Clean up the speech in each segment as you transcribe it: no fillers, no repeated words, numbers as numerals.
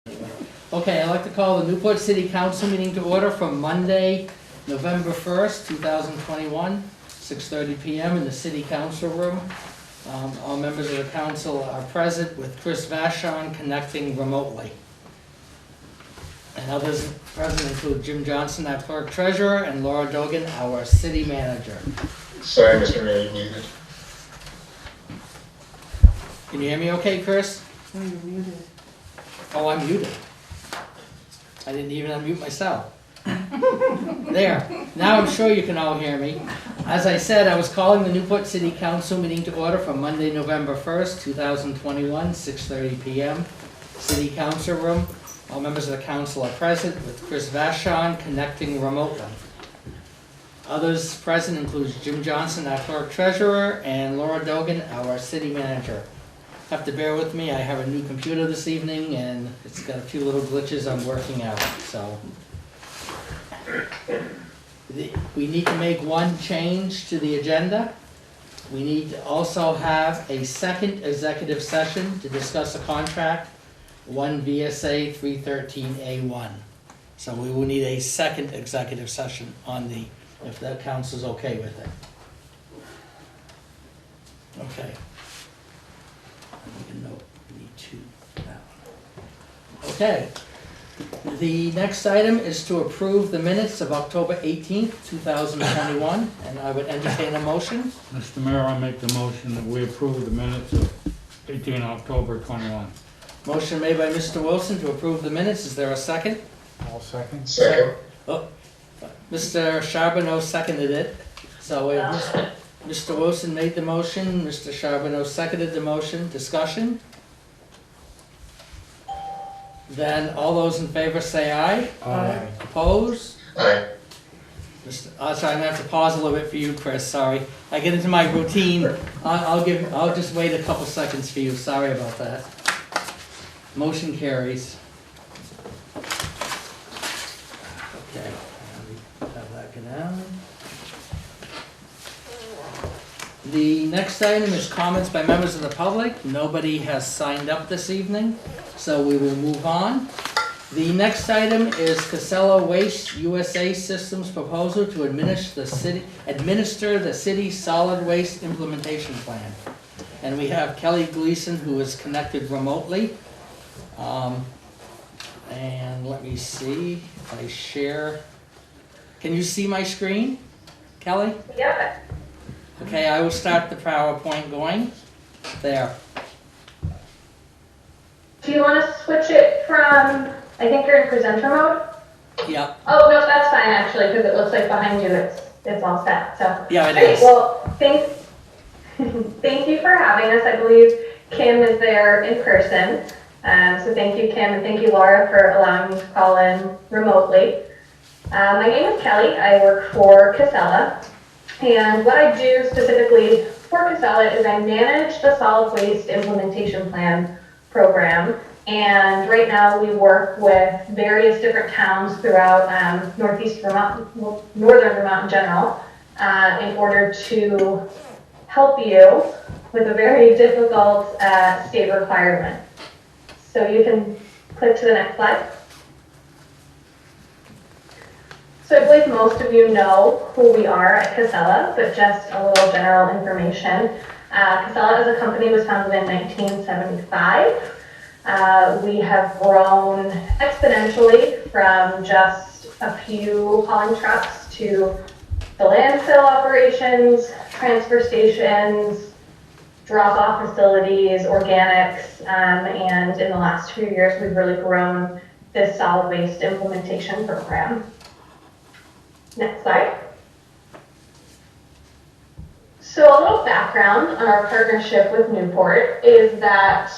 Okay, I'd like to call the Newport City Council meeting to order from Monday, November 1st, 2021, 6:30 p.m. in the City Council Room. All members of the council are present with Chris Vashon connecting remotely. And others present include Jim Johnson, our clerk treasurer, and Laura Dogan, our city manager. Sorry, Mr. Mayor, you muted. Can you hear me okay, Chris? Oh, you're muted. Oh, I'm muted. I didn't even unmute myself. There. Now I'm sure you can all hear me. As I said, I was calling the Newport City Council meeting to order for Monday, November 1st, 2021, 6:30 p.m. City Council Room. All members of the council are present with Chris Vashon connecting remotely. Others present includes Jim Johnson, our clerk treasurer, and Laura Dogan, our city manager. Have to bear with me, I have a new computer this evening and it's got a few little glitches I'm working out, so. We need to make one change to the agenda. We need to also have a second executive session to discuss a contract, 1 VSA 313A1. So we will need a second executive session on the, if the council's okay with it. Okay. Make a note, we need two now. Okay. The next item is to approve the minutes of October 18th, 2021, and I would entertain a motion. Mr. Mayor, I make the motion that we approve the minutes of 18 October 21. Motion made by Mr. Wilson to approve the minutes. Is there a second? All second. Second. Oh, Mr. Charbonneau seconded it. So Mr. Wilson made the motion, Mr. Charbonneau seconded the motion. Discussion? Then all those in favor say aye. Aye. Opposed? Aye. Sorry, I'm gonna have to pause a little bit for you, Chris, sorry. I get into my routine, I'll just wait a couple seconds for you, sorry about that. Motion carries. Okay, have that go down. The next item is comments by members of the public. Nobody has signed up this evening, so we will move on. The next item is Casella Waste USA Systems proposal to administer the city's solid waste implementation plan. And we have Kelly Gleason, who is connected remotely. And let me see if I share. Can you see my screen, Kelly? Yeah. Okay, I will start the PowerPoint going. There. Do you want to switch it from, I think you're in presenter mode? Yeah. Oh, no, that's fine actually, because it looks like behind you it's all set, so. Yeah, it Great. is. Well, thank you for having us. I believe Kim is there in person. So thank you, Kim, and thank you, Laura, for allowing me to call in remotely. My name is Kelly. I work for Casella. And what I do specifically for Casella is I manage the solid waste implementation plan program. And right now we work with various different towns throughout northeast Vermont, northern Vermont in general, in order to help you with a very difficult state requirement. So you can click to the next slide. So I believe most of you know who we are at Casella, but just a little general information. Casella as a company was founded in 1975. We have grown exponentially from just a few hauling trucks to the landfill operations, transfer stations, drop-off facilities, organics, and in the last few years we've really grown this solid waste implementation program. Next slide. So a little background on our partnership with Newport is that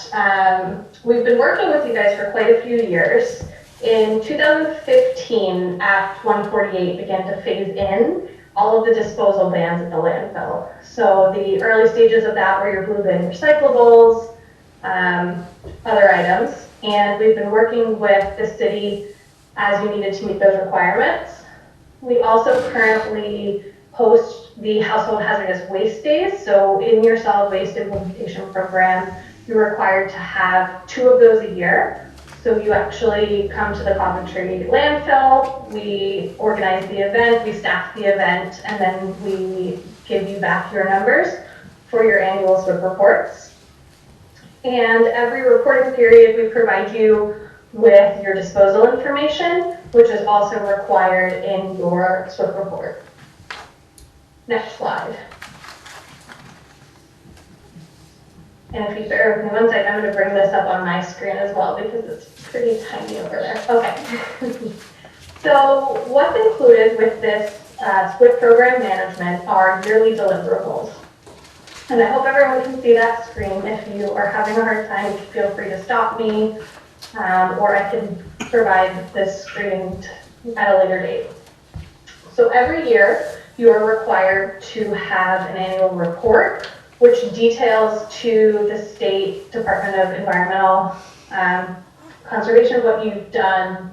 we've been working with you guys for quite a few years. In 2015, Act 148 began to phase in all of the disposal bans at the landfill. So the early stages of that were your blue bin recyclables, other items, and we've been working with the city as we needed to meet those requirements. We also currently host the Household Hazardous Waste Days. So in your solid waste implementation program, you're required to have 2 of those a year. So you actually come to the Coventry landfill, we organize the event, we staff the event, and then we give you back your numbers for your annual SWIP reports. And every reporting period, we provide you with your disposal information, which is also required in your SWIP report. Next slide. And if you bear with me one second, I'm going to bring this up on my screen as well because it's pretty tiny over there. Okay. So what's included with this SWIP program management are yearly deliverables. And I hope everyone can see that screen. If you are having a hard time, feel free to stop me, or I can provide this screen at a later date. So every year, you are required to have an annual report which details to the State Department of Environmental Conservation what you've done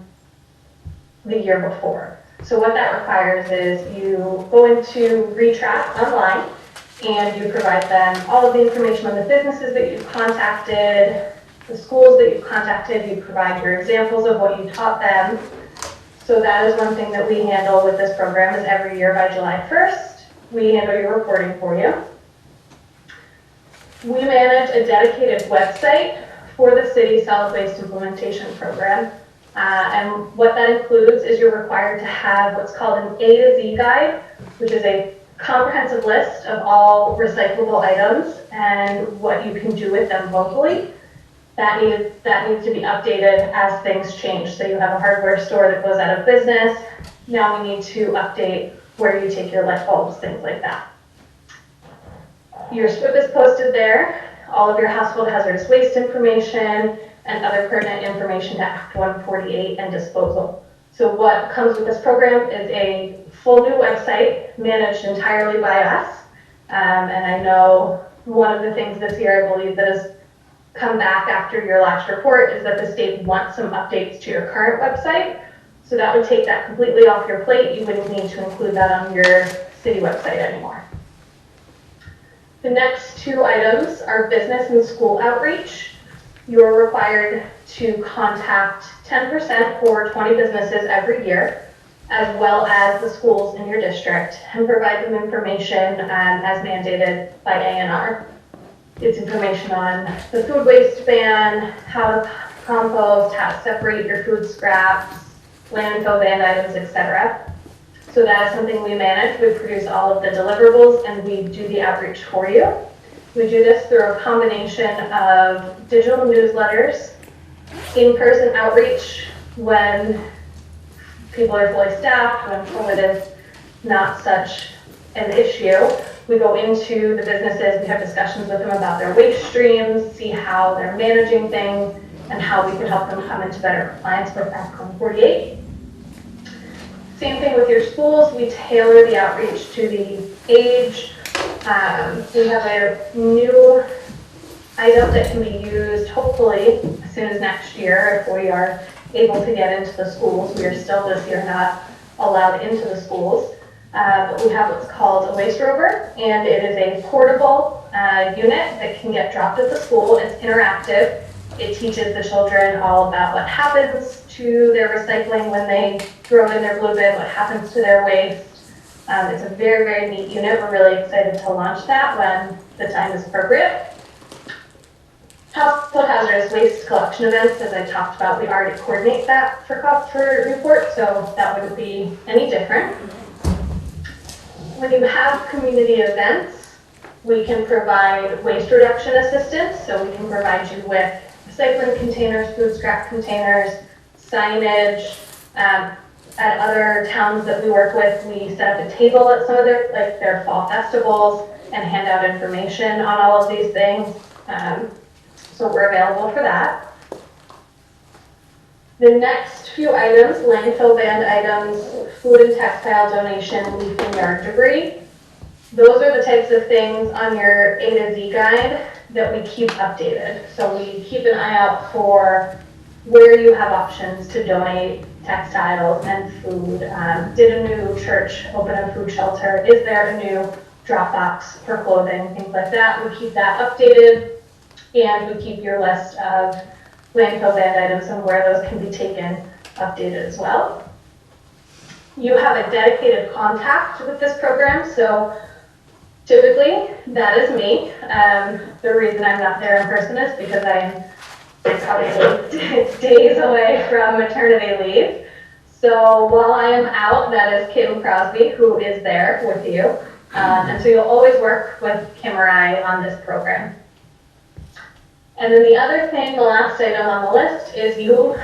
the year before. So what that requires is you go into Retrack online and you provide them all of the information on the businesses that you've contacted, the schools that you've contacted, you provide your examples of what you taught them. So that is one thing that we handle with this program is every year by July 1st, we handle your reporting for you. We manage a dedicated website for the city solid waste implementation program. And what that includes is you're required to have what's called an A to Z guide, which is a comprehensive list of all recyclable items and what you can do with them locally. That needs to be updated as things change. So you have a hardware store that goes out of business. Now we need to update where you take your light bulbs, things like that. Your SWIP is posted there, all of your household hazardous waste information and other pertinent information to Act 148 and disposal. So what comes with this program is a full new website managed entirely by us. And I know one of the things this year, I believe, that has come back after your last report is that the state wants some updates to your current website. So that would take that completely off your plate. You wouldn't need to include that on your city website anymore. The next two items are business and school outreach. You're required to contact 10% for 20 businesses every year, as well as the schools in your district, and provide them information as mandated by A&R. It's information on the food waste ban, how to compost, how to separate your food scraps, landfill banned items, etc. So that is something we manage. We produce all of the deliverables and we do the outreach for you. We do this through a combination of digital newsletters, in-person outreach when people are fully staffed, when COVID is not such an issue. We go into the businesses, we have discussions with them about their waste streams, see how they're managing things, and how we can help them come into better compliance with Act 148. Same thing with your schools. We tailor the outreach to the age. We have a new item that can be used hopefully as soon as next year if we are able to get into the schools. We are still this year not allowed into the schools. But we have what's called a waste rover, and it is a portable unit that can get dropped at the school. It's interactive. It teaches the children all about what happens to their recycling when they throw it in their blue bin, what happens to their waste. It's a very, very neat unit. We're really excited to launch that when the time is appropriate. Household hazardous waste collection events, as I talked about, we already coordinate that for Newport, so that wouldn't be any different. When you have community events, we can provide waste reduction assistance, so we can provide you with recycling containers, food scrap containers, signage. At other towns that we work with, we set up a table at some of their fall festivals and hand out information on all of these things. So we're available for that. The next few items, landfill banned items, food and textile donation, leaf and yard debris. Those are the types of things on your A to Z guide that we keep updated. So we keep an eye out for where you have options to donate textiles and food. Did a new church open a food shelter? Is there a new drop box for clothing? Things like that. We keep that updated, and we keep your list of landfill banned items and where those can be taken, updated as well. You have a dedicated contact with this program, so typically that is me. The reason I'm not there in person is because I'm probably days away from maternity leave. So while I am out, that is Kim Crosby, who is there with you. And so you'll always work with Kim or I on this program. And then the other thing, the last item on the list, is you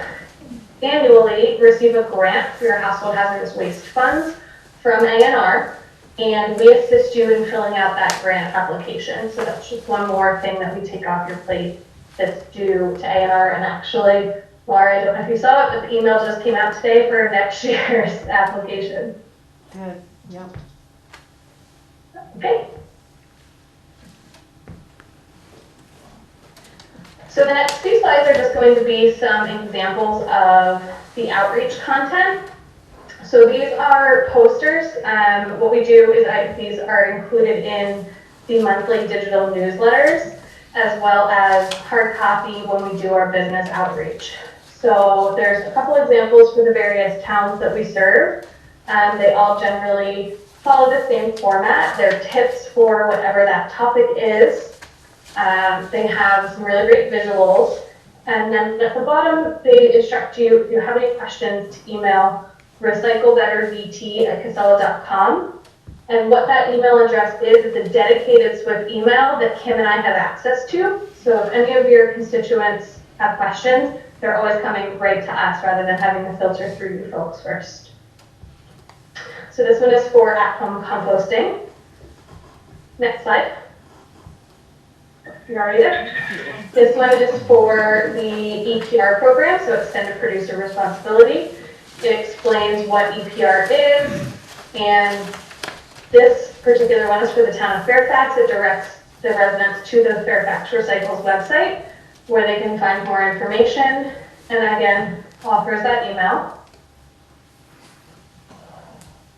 annually receive a grant for your household hazardous waste funds from A&R, and we assist you in filling out that grant application. So that's just one more thing that we take off your plate that's due to A&R. And actually, Laura, I don't know if you saw it, but the email just came out today for next year's application. Good, yep. Okay. So the next few slides are just going to be some examples of the outreach content. So these are posters. What we do is these are included in the monthly digital newsletters, as well as hard copy when we do our business outreach. So there's a couple examples for the various towns that we serve. They all generally follow the same format. They're tips for whatever that topic is. They have some really great visuals. And then at the bottom, they instruct you, if you have any questions, to email recyclebettervt@casella.com. And what that email address is a dedicated SWIFT email that Kim and I have access to. So if any of your constituents have questions, they're always coming right to us rather than having to filter through you folks first. So this one is for at-home composting. Next slide. You're already there? This one is for the EPR program, so Extended Producer Responsibility. It explains what EPR is, and this particular one is for the town of Fairfax. It directs the residents to the Fairfax Recycles website, where they can find more information, and again, offers that email.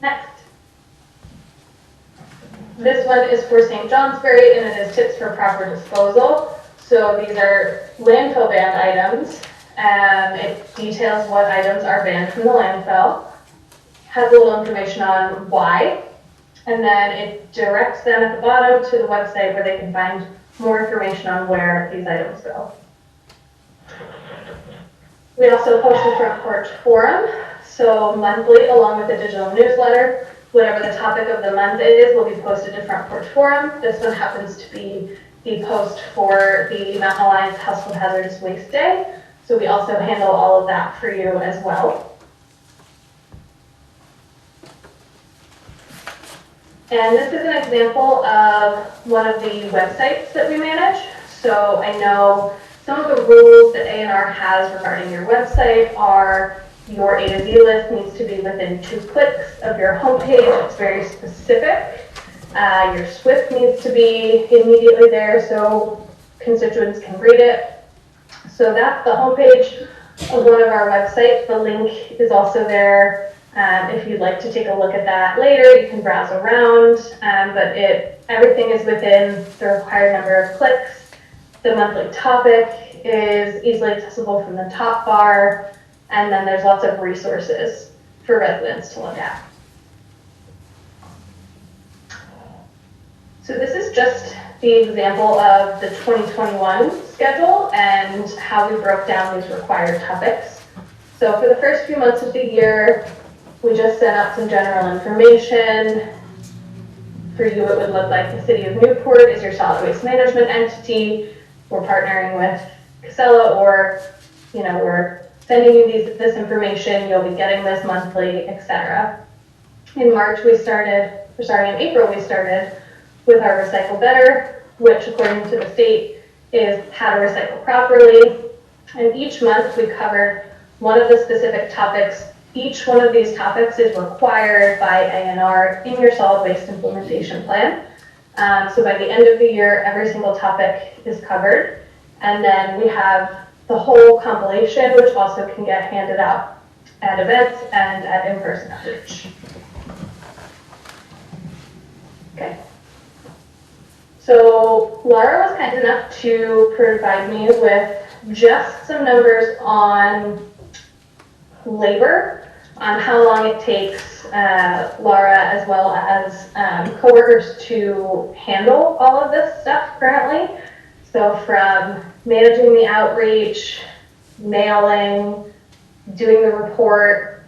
Next. This one is for St. Johnsbury, and it is tips for proper disposal. So these are landfill banned items. It details what items are banned from the landfill, has a little information on why, and then it directs them at the bottom to the website where they can find more information on where these items go. We also post a front porch forum, so monthly, along with the digital newsletter, whatever the topic of the month is, will be posted to Front Porch Forum. This one happens to be the post for the Mountain Alliance Household Hazardous Waste Day. So we also handle all of that for you as well. And this is an example of one of the websites that we manage. So I know some of the rules that A&R has regarding your website are your A to Z list needs to be within 2 clicks of your homepage. It's very specific. Your SWIFT needs to be immediately there so constituents can read it. So that's the homepage of one of our websites. The link is also there. If you'd like to take a look at that later, you can browse around, but everything is within the required number of clicks. The monthly topic is easily accessible from the top bar. And then there's lots of resources for residents to look at. So this is just the example of the 2021 schedule and how we broke down these required topics. So for the first few months of the year, we just sent out some general information. For you, it would look like the City of Newport is your solid waste management entity. We're partnering with Casella, or we're sending you this information, you'll be getting this monthly, etc. In April we started with our Recycle Better, which according to the state is how to recycle properly. And each month we covered one of the specific topics. Each one of these topics is required by A&R in your solid waste implementation plan. So by the end of the year, every single topic is covered. And then we have the whole compilation, which also can get handed out at events and at in-person outreach. Okay. So Laura was kind enough to provide me with just some numbers on labor, on how long it takes Laura as well as coworkers to handle all of this stuff currently. So from managing the outreach, mailing, doing the report,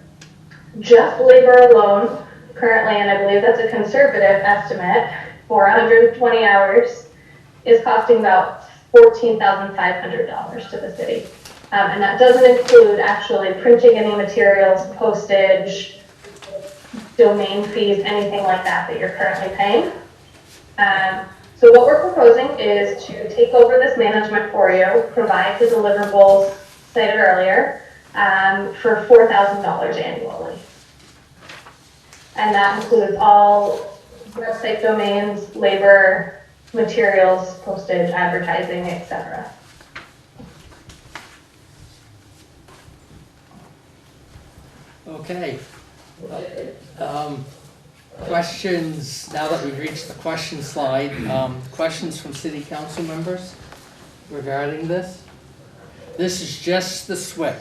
just labor alone currently, and I believe that's a conservative estimate, for 120 hours is costing about $14,500 to the city. And that doesn't include actually printing any materials, postage, domain fees, anything like that that you're currently paying. So what we're proposing is to take over this management for you, provide the deliverables cited earlier, for $4,000 annually. And that includes all website domains, labor, materials, postage, advertising, etc. Okay. Questions, now that we've reached the question slide, questions from city council members regarding this? This is just the SWIP.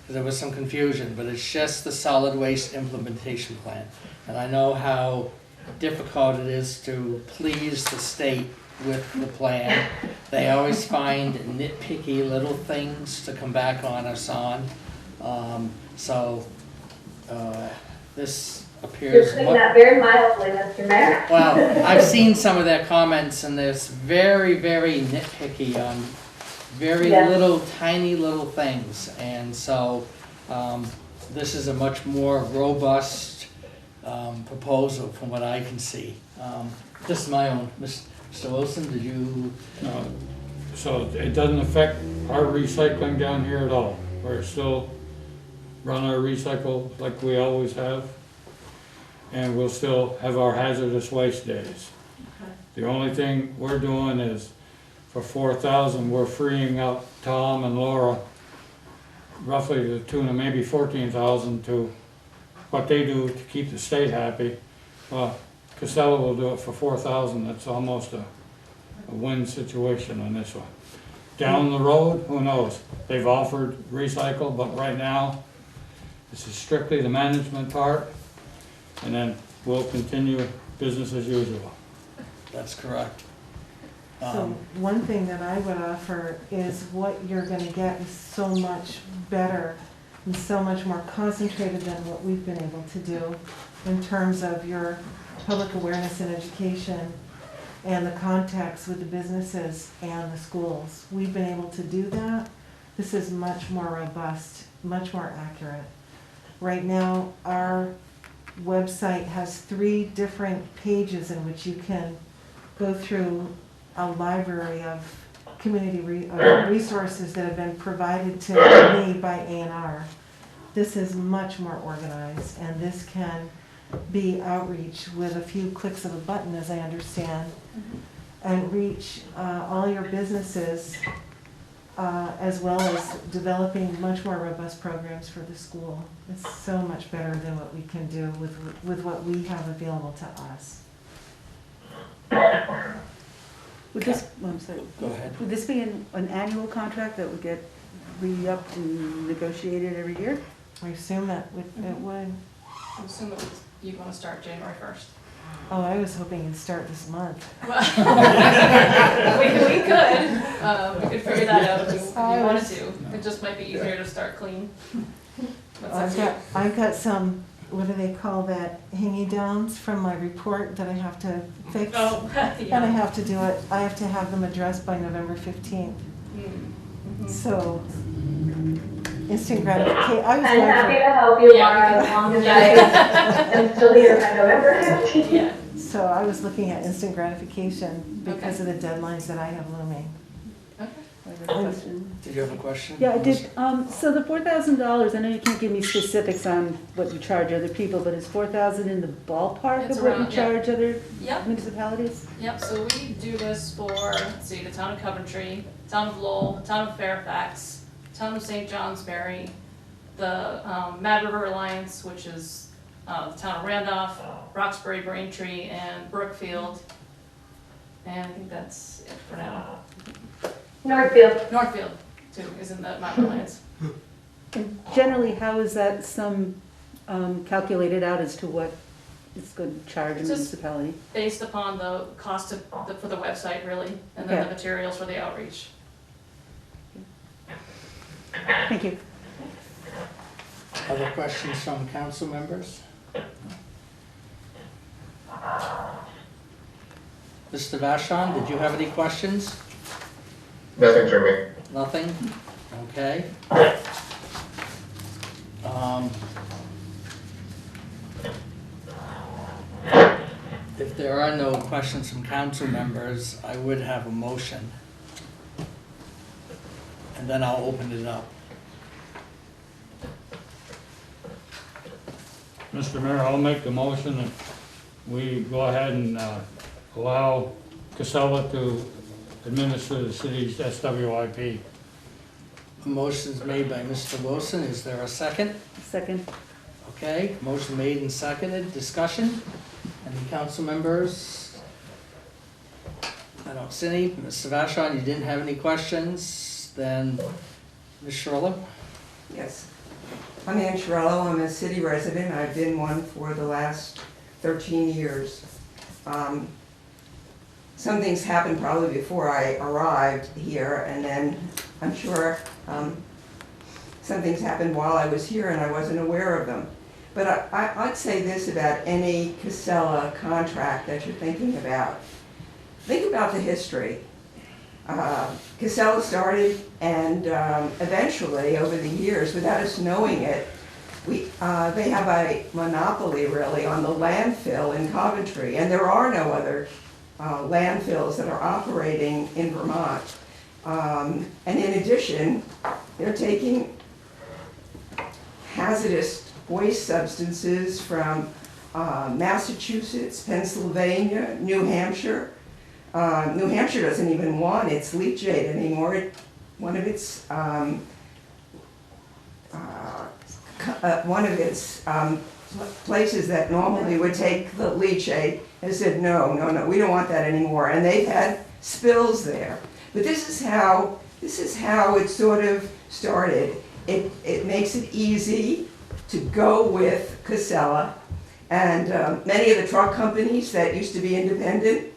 There was some confusion, but it's just the solid waste implementation plan. And I know how difficult it is to please the state with the plan. They always find nitpicky little things to come back on us on. This You're appears. putting that very mildly, Mr. Mayor. Well, I've seen some of their comments and there's very, very nitpicky on very Yeah. little, tiny little things. And so this is a much more robust proposal from what I can see. This is my own. Mr. Wilson, did you? So it doesn't affect our recycling down here at all. We're still run our recycle like we always have. And we'll still have our hazardous waste days. Okay. The only thing we're doing is for 4,000, we're freeing up Tom and Laura roughly to the tune of maybe 14,000 to what they do to keep the state happy. Costello will do it for 4,000. That's almost a win situation on this one. Down the road, who knows? They've offered recycle, but right now, this is strictly the management part, and then we'll continue business as usual. That's correct. So one thing that I would offer is what you're gonna get is so much better and so much more concentrated than what we've been able to do in terms of your public awareness and education and the contacts with the businesses and the schools. We've been able to do that. This is much more robust, much more accurate. Right now, our website has 3 different pages in which you can go through a library of community resources that have been provided to me by A&R. This is much more organized, and this can be outreach with a few clicks of a button, as I understand, and reach all your businesses, as well as developing much more robust programs for the school. It's so much better than what we can do with what we have available to us. Would this, I'm sorry, Go ahead. would this be an annual contract that would get re-upped and negotiated every year? I assume that it would. I assume that you'd want to start January 1st. Oh, I was hoping you'd start this month. We could figure that out if you wanted to. It just might be easier to start clean. I've got some, what do they call that, hanging downs from my report that I have to fix. Oh, And I yeah. have to do it, I have to have them addressed by November 15th. Mhm. So, instant gratification, I was I'm happy going to help you, Yeah, Laura, as long as I am still here by November 15th. Yeah. for, so I was looking at instant gratification because of the deadlines that I have looming. I have a question. Did you have a question? Yeah, I did. So the $4,000, I know you can't give me specifics on what you charge other people, but is 4,000 in the ballpark It's of what you around, yeah. charge other Yep. municipalities? Yep, so we do this for, let's see, the town of Coventry, town of Lowell, town of Fairfax, town of St. Johnsbury, the Mad River Alliance, which is the town of Randolph, Roxbury, Braintree, and Brookfield. And I think that's it for now. Northfield. Northfield, too, is in the Mount Reliance. And generally, how is that sum calculated out as to what it's going to charge a It's just- municipality? Based upon the cost for the website, really, and then the Okay. materials for the outreach. Thank you. Other questions from council members? Mr. Vashon, did you have any questions? Nothing for me. Nothing? Okay. If there are no questions from council members, I would have a motion. And then I'll open it up. Mr. Mayor, I'll make the motion that we go ahead and allow Casella to administer the city's SWIP. A motion's made by Mr. Wilson. Is there a second? Second. Okay, motion made and seconded. Discussion? Any council members? I don't see any. Mr. Vashon, you didn't have any questions? Then, Ms. Sherrillo? Yes. I'm Ann Shirello. I'm a city resident. I've been one for the last 13 years. Some things happened probably before I arrived here, and then I'm sure some things happened while I was here and I wasn't aware of them. But I'd say this about any Casella contract that you're thinking about. Think about the history. Casella started, and eventually, over the years, without us knowing it, they have a monopoly, really, on the landfill in Coventry, and there are no other landfills that are operating in Vermont. And in addition, they're taking hazardous waste substances from Massachusetts, Pennsylvania, New Hampshire. New Hampshire doesn't even want its leachate anymore. One of its places that normally would take the leachate has said, no, we don't want that anymore. And they've had spills there. But this is how it sort of started. It makes it easy to go with Casella. And many of the truck companies that used to be independent,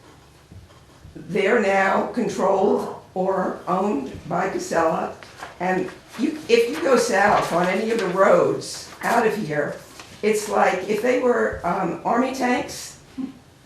they're now controlled or owned by Casella. And if you go south on any of the roads out of here, it's like if they were army tanks,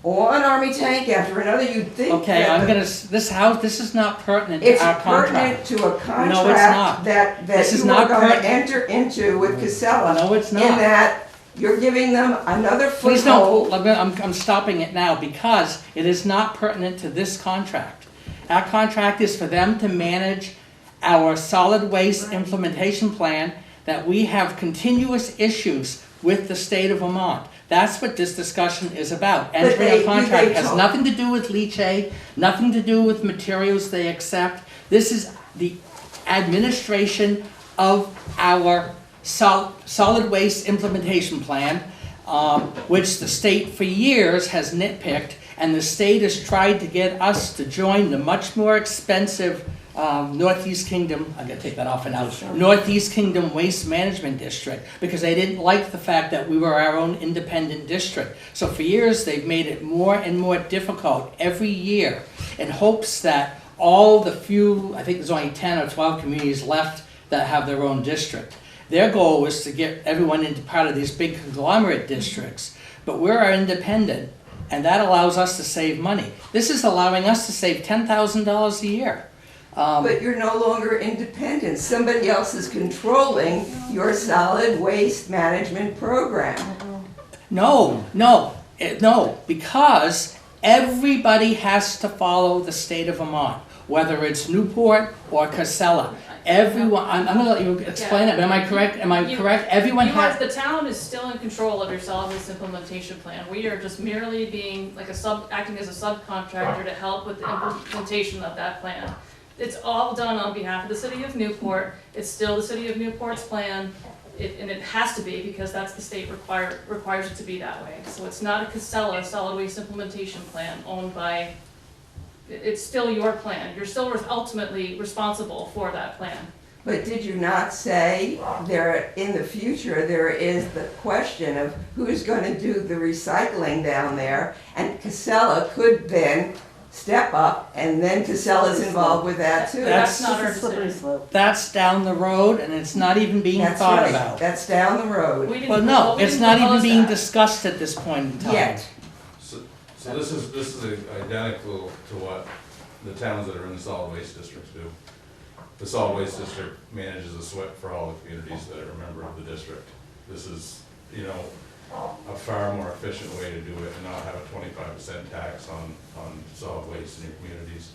one army tank after another, you'd think Okay, that this is not pertinent to it's our pertinent contract. to a No, it's contract not. that This is you are not going to pertinent. enter into with Casella. No, it's In not. that you're giving them another Please don't, foothold. I'm stopping it now because it is not pertinent to this contract. Our contract is for them to manage our solid waste implementation plan, that we have continuous issues with the state of Vermont. That's what this discussion is about. Entering a contract has nothing to do with leachate, nothing to do with materials they accept. This is the administration of our solid waste implementation plan, which the state for years has nitpicked, and the state has tried to get us to join the much more expensive Northeast Kingdom, I'm gonna take that off for now, Northeast Kingdom Waste Management District, because they didn't like the fact that we were our own independent district. So for years, they've made it more and more difficult every year in hopes that all the few, I think there's only 10 or 12 communities left that have their own district. Their goal was to get everyone into part of these big conglomerate districts, but we're independent, and that allows us to save money. This is allowing us to save $10,000 a year. But you're no longer independent. Somebody else is controlling your solid waste management program. No, because everybody has to follow the state of Vermont, whether it's Newport or Casella. Everyone, I'm gonna let you explain it, but am I correct? Correct? Everyone has. The town is still in control of your solid waste implementation plan. We are just merely being like acting as a subcontractor to help with the implementation of that plan. It's all done on behalf of the city of Newport. It's still the city of Newport's plan, and it has to be because that's the state requires it to be that way. So it's not a Casella solid waste implementation plan owned by It's still your plan. You're still ultimately responsible for that plan. But did you not say there, in the future, there is the question of who's gonna do the recycling down there? And Casella could then step up, and then Casella's involved with that too. That's not our It's a slippery decision. slope. That's down the road and it's not even being That's thought right. about. That's down the road. We didn't- Well, no, we it's didn't not even propose being that. discussed at this point in time. Yet. So this is identical to what the towns that are in the solid waste districts do. The solid waste district manages a SWIP for all the communities that are a member of the district. This is, you know, a far more efficient way to do it and not have a 25% tax on solid waste in your communities.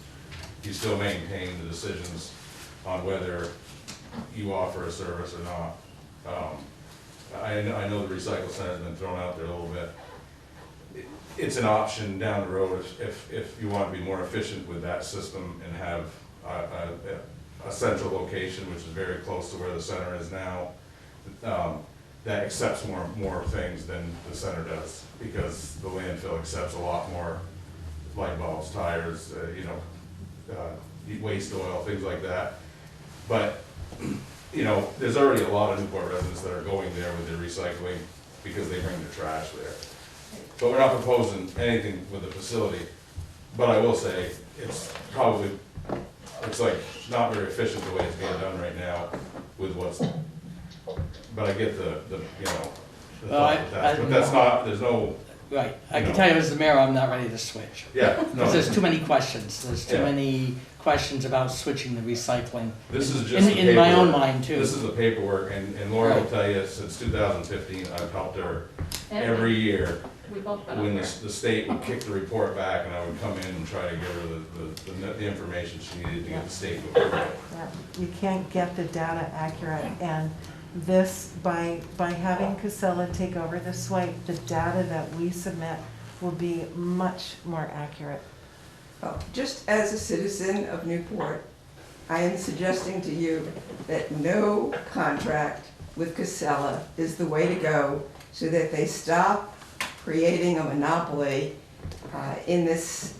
You still maintain the decisions on whether you offer a service or not. I know the recycle center's been thrown out there a little bit. It's an option down the road if you want to be more efficient with that system and have a central location, which is very close to where the center is now, that accepts more things than the center does, because the landfill accepts a lot more light bulbs, tires, waste oil, things like that. But, you know, there's already a lot of Newport residents that are going there with their recycling because they bring their trash there. But we're not proposing anything with the facility. But I will say, it's like not very efficient the way it's being done right now with what's, but I get the thought with that. But that's not, there's no, Right, I can tell you as the mayor, I'm not ready to switch. yeah, no. Because there's too many questions, there's too Yeah. many questions about switching the recycling. This is just the In my own paperwork. mind too. This is the paperwork, and Laura will tell you, since 2015, I've helped her every year We both been when up the state would kick the report back, and I would come in and try to give her the information she needed to get the state to approve it. Yeah, you can't get the data accurate, and this, by having Casella take over the swipe, the data that we submit will be much more accurate. Well, just as a citizen of Newport, I am suggesting to you that no contract with Casella is the way to go, so that they stop creating a monopoly in this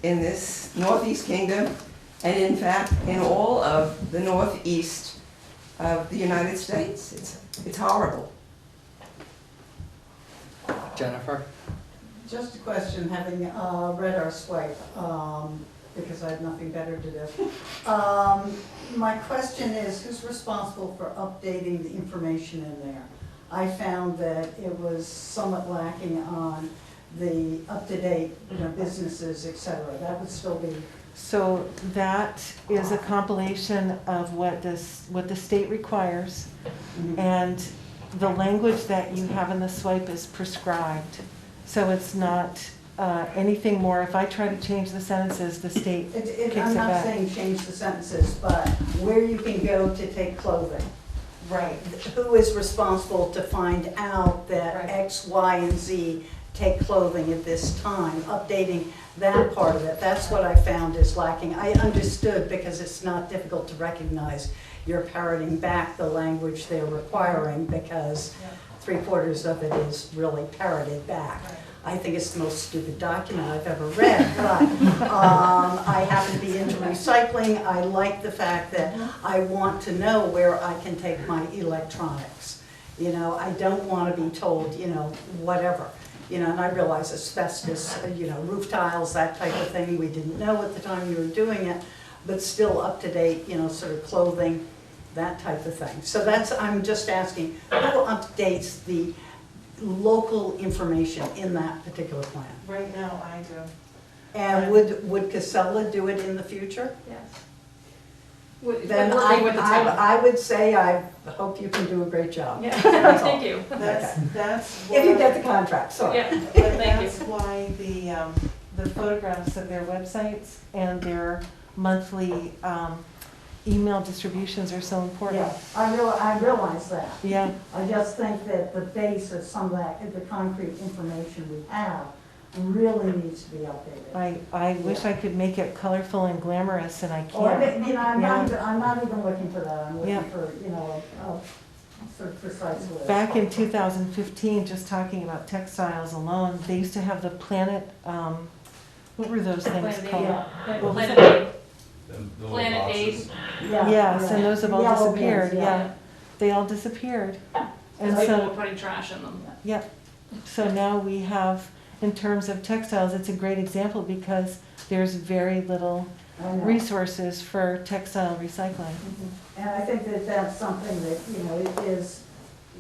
Northeast Kingdom, and in fact, in all of the Northeast of the United States. It's horrible. Jennifer? Just a question, having read our swipe, because I have nothing better to do. My question is, who's responsible for updating the information in there? I found that it was somewhat lacking on the up-to-date, businesses, et cetera. That would still be. So that is a compilation of what the state requires, and the language that you have in the swipe is prescribed. So it's not anything more. If I try to change the sentences, the state kicks it I'm not back. saying change the sentences, but where you can go to take clothing. Right. Who is responsible to find out that Right. X, Y, and Z take clothing at this time, updating that part of it. That's what I found is lacking. I understood, because it's not difficult to recognize you're parroting back the language they're requiring, because 3/4 of it is really parroted back. I think it's the most stupid document I've ever read, but I happen to be into recycling. I like the fact that I want to know where I can take my electronics. I don't want to be told, whatever. And I realize asbestos, roof tiles, that type of thing, we didn't know at the time you were doing it, but still up to date, sort of clothing, that type of thing. So I'm just asking, who updates the local information in that particular plan? Right now, I do. And would Casella do it in the future? Yes. We're Then working with the town. I would say I hope you can do a great job. Yeah, thank you. That's If you why- get the contract, sorry. Yeah, But thank you. that's why the photographs of their websites and their monthly email distributions are so important. Yeah, I realize that. Yeah, I just think that the base of some of that, the concrete information we have really needs to be updated. I wish I could make it colorful and glamorous, and I Or, can't. I'm Yeah. not even looking for that, I'm Yeah. looking for, a sort of precise list. Back in 2015, just talking about textiles alone, they used to have the Planet What were those things Planet called? Aid. What was Planet it? Aid. And the little Planet boxes. Yes, and those have all Yellow bins, disappeared, yeah. They all disappeared. And People so, were putting trash in them. yep. So now we have, in terms of textiles, it's a great example because there's very little I know. resources for textile recycling. And I think that that's something that, you know, it is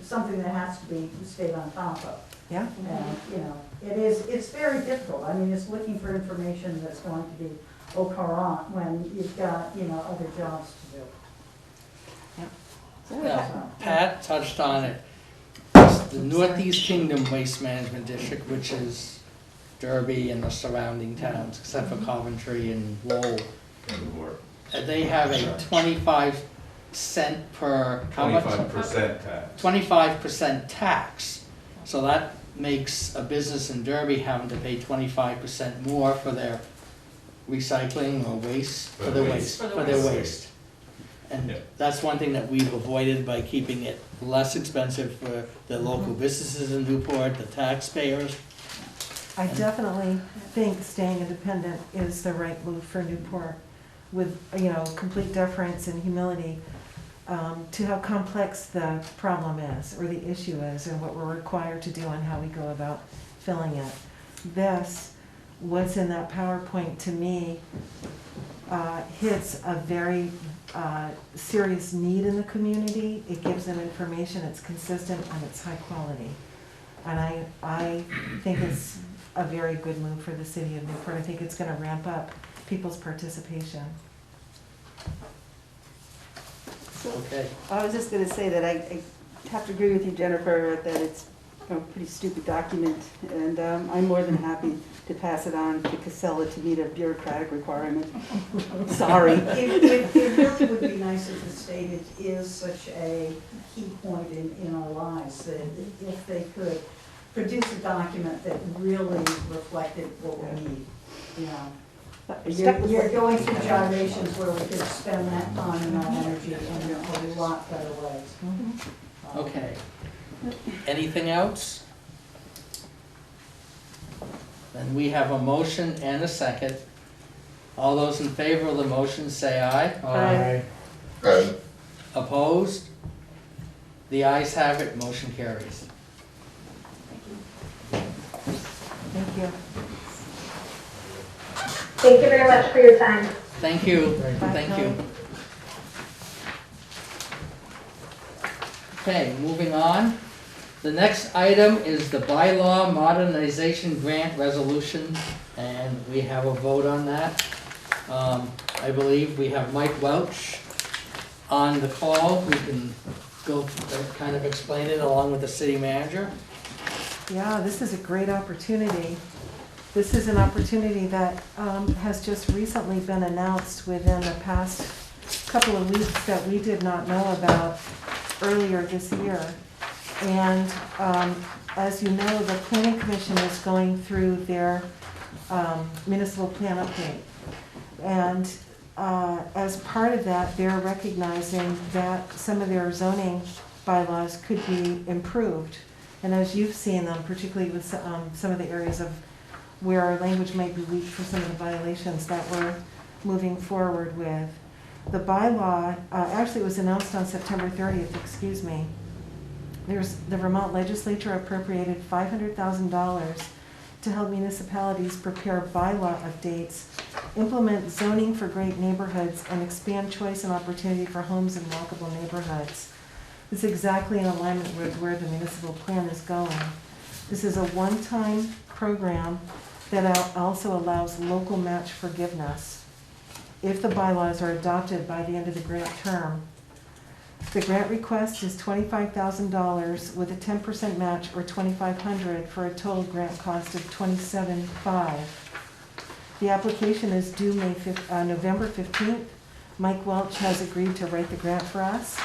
something that has to be stayed on top of. Yeah? And, you know, it's very difficult. I mean, it's looking for information that's going to be au courant when you've got, you know, other jobs to do. Now, Pat touched on it. It's the Northeast Kingdom Waste Management District, which is Derby and the surrounding towns, except for Coventry and Lowell. They have a 25 cent per, how much? 25% tax. 25% tax. So that makes a business in Derby having to pay 25% more for their recycling or waste, for their waste, For the for their waste. waste. And Yeah. that's one thing that we've avoided by keeping it less expensive for the local businesses in Newport, the taxpayers. I definitely think staying independent is the right move for Newport with, you know, complete deference and humility to how complex the problem is or the issue is and what we're required to do and how we go about filling it. This, what's in that PowerPoint to me hits a very serious need in the community. It gives them information, it's consistent, and it's high quality. And I think it's a very good move for the city of Newport. I think it's gonna ramp up people's participation. Okay. I was just gonna say that I have to agree with you, Jennifer, that it's a pretty stupid document, and I'm more than happy to pass it on to Casella to meet a bureaucratic requirement. Sorry. It really would be nice if the state is such a key point in our lives, that if they could produce a document that really reflected what we need, you know. You're going through gyrations where we could spend that time and that energy in a lot better ways. Okay. Anything else? Then we have a motion and a second. All those in favor of the motion say aye. Aye. Aye. Opposed? The ayes have it, motion carries. Thank you. Thank you very much for your time. Thank you, thank you. Okay, moving on. The next item is the Bylaw Modernization Grant Resolution, and we have a vote on that. I believe we have Mike Welch on the call, who can go kind of explain it along with the city manager. Yeah, this is a great opportunity. This is an opportunity that has just recently been announced within the past couple of weeks that we did not know about earlier this year. And as you know, the Planning Commission is going through their municipal plan update. And as part of that, they're recognizing that some of their zoning bylaws could be improved. And as you've seen them, particularly with some of the areas of where our language might be weak for some of the violations that we're moving forward with. The bylaw, actually it was announced on September 30th, excuse me. The Vermont legislature appropriated $500,000 to help municipalities prepare bylaw updates, implement zoning for great neighborhoods, and expand choice and opportunity for homes in walkable neighborhoods. This is exactly in alignment with where the municipal plan is going. This is a one-time program that also allows local match forgiveness if the bylaws are adopted by the end of the grant term. The grant request is $25,000 with a 10% match, or $2,500, for a total grant cost of $27,500. The application is due November 15th. Mike Welch has agreed to write the grant for us.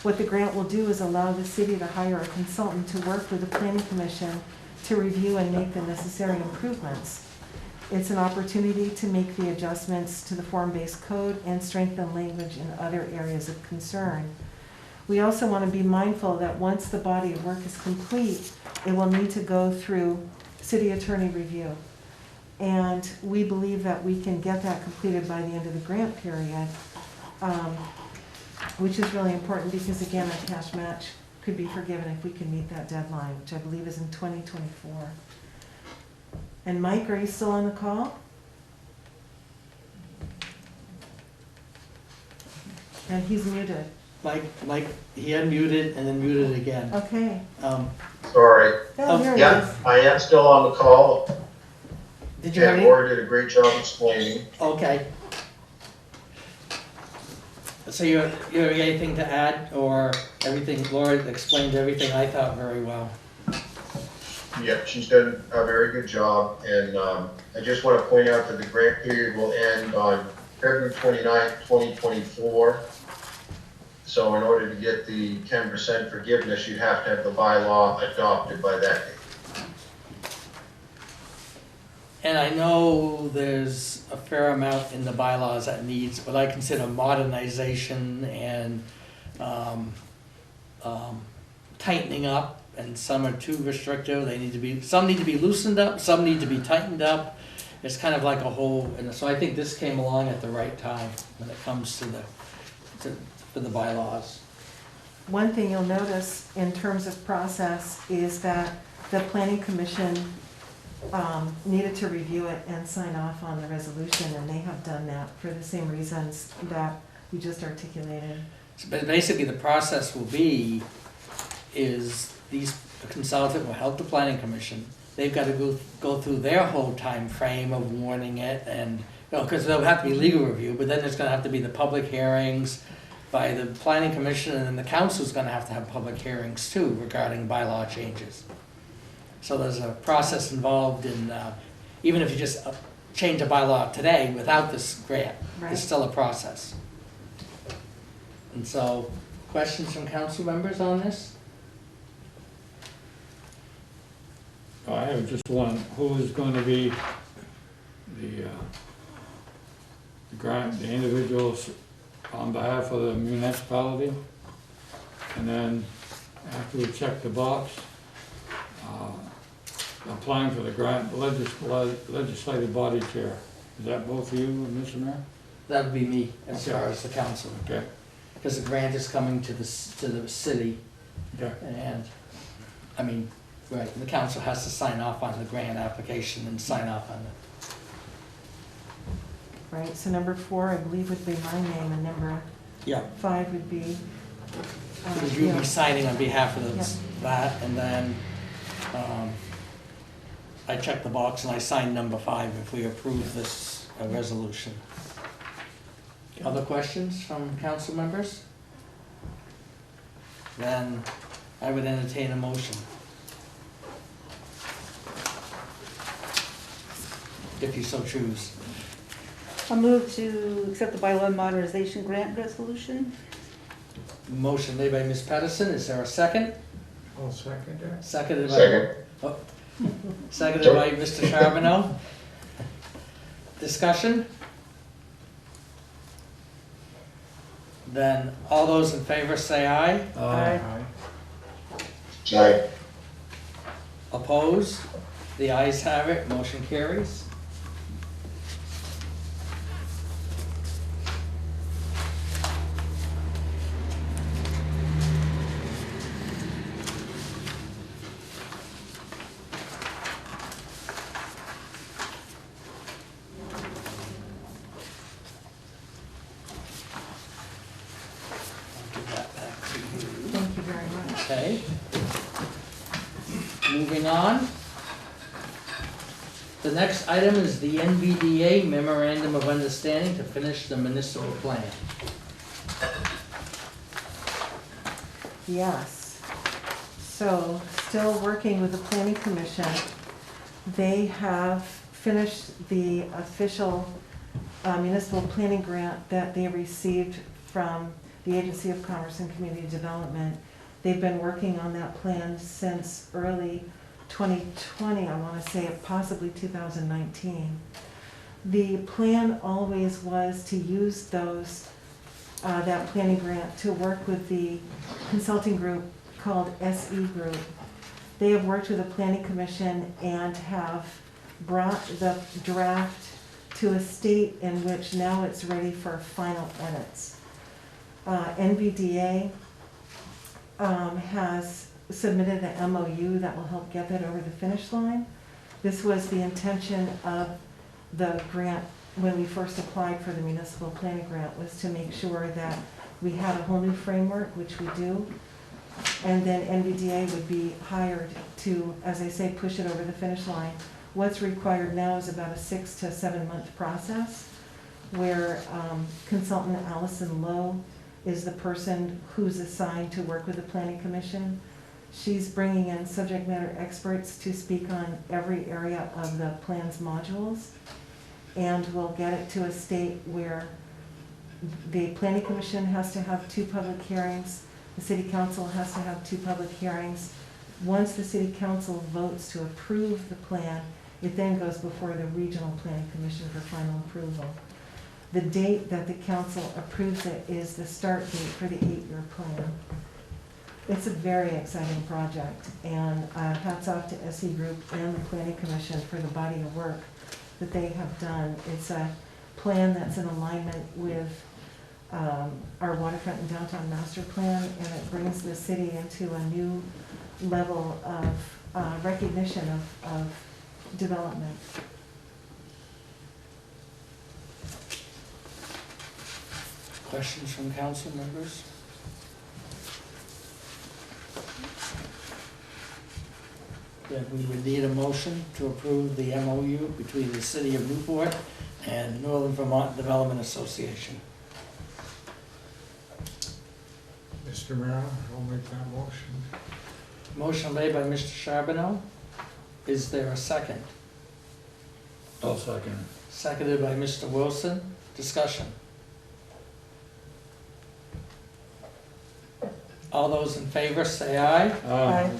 What the grant will do is allow the city to hire a consultant to work with the Planning Commission to review and make the necessary improvements. It's an opportunity to make the adjustments to the form-based code and strengthen language in other areas of concern. We also want to be mindful that once the body of work is complete, it will need to go through city attorney review. And we believe that we can get that completed by the end of the grant period, which is really important because again, a cash match could be forgiven if we can meet that deadline, which I believe is in 2024. And Mike, are you still on the call? And he's muted. Mike, he unmuted and then muted again. Okay. Sorry. Oh, here he Yeah, is. I am still on the call. Did you have And any? Laura did a great job explaining. Okay. So you have anything to add, or everything, Laura explained everything I thought very well. Yeah, she's done a very good job, and I just want to point out that the grant period will end on February 29th, 2024. So in order to get the 10% forgiveness, you have to have the bylaw adopted by that date. And I know there's a fair amount in the bylaws that needs what I consider modernization and tightening up, and some are too restrictive. Some need to be loosened up, some need to be tightened up. It's kind of like a whole, and so I think this came along at the right time when it comes to for the bylaws. One thing you'll notice in terms of process is that the planning commission needed to review it and sign off on the resolution, and they have done that for the same reasons that we just articulated. But basically, the process will be, is the consultant will help the planning commission. They've got to go through their whole time frame of warning it, and, because there'll have to be legal review, but then there's gonna have to be the public hearings by the planning commission, and then the council's gonna have to have public hearings too regarding bylaw changes. So there's a process involved in, even if you just change a bylaw today without this grant, Right. it's still a process. And so, questions from council members on this? I have just one, who is going to be the grant, the individuals on behalf of the municipality? And then after we check the box, applying for the grant, legislative body chair. Is that both you and Mr. Mayor? That would be me, as Okay. far as the council, Okay, because the grant is coming to the city, okay. and, I mean, right, the council has to sign off on the grant application and sign off on it. Right, so number 4, I believe, would be my name, and number Yeah. 5 would be. Because you'll yeah. be signing on behalf of that, and then, I check the box and I sign number 5 if we approve this resolution. Other questions from council members? Then I would entertain a motion. If you so choose. I'll move to accept the bylaw modernization grant resolution. Motion made by Ms. Pedersen, is there a second? I'll second that. Seconded by, Second. seconded by Mr. Charbonneau. Discussion? Then all those in favor say aye. Aye. Aye. Opposed? The ayes have it, motion carries. I'll give that back to you. Thank you very much. Okay. Moving on. The next item is the NVDA Memorandum of Understanding to finish the municipal plan. Yes. So, still working with the planning commission. They have finished the official municipal planning grant that they received from the Agency of Commerce and Community Development. They've been working on that plan since early 2020, I want to say, possibly 2019. The plan always was to use those, that planning grant to work with the consulting group called SE Group. They have worked with the Planning Commission and have brought the draft to a state in which now it's ready for final edits. NVDA has submitted an MOU that will help get that over the finish line. This was the intention of the grant when we first applied for the municipal planning grant, was to make sure that we had a whole new framework, which we do, and then NVDA would be hired to, as I say, push it over the finish line. What's required now is about a 6 to 7 month process, where consultant Allison Lowe is the person who's assigned to work with the Planning Commission. She's bringing in subject matter experts to speak on every area of the plan's modules, and we'll get it to a state where the Planning Commission has to have 2 public hearings, the City Council has to have 2 public hearings. Once the City Council votes to approve the plan, it then goes before the Regional Planning Commission for final approval. The date that the council approves it is the start date for the 8-year plan. It's a very exciting project, and hats off to SE Group and the Planning Commission for the body of work that they have done. It's a plan that's in alignment with our waterfront and downtown master plan, and it brings the city into a new level of recognition of development. Questions from council members? Then we would need a motion to approve the MOU between the City of Newport and Northern Vermont Development Association. Mr. Mayor, I'll make that motion. Motion made by Mr. Charbonneau. Is there a second? I'll second. Seconded by Mr. Wilson. Discussion. All those in favor say aye. Aye.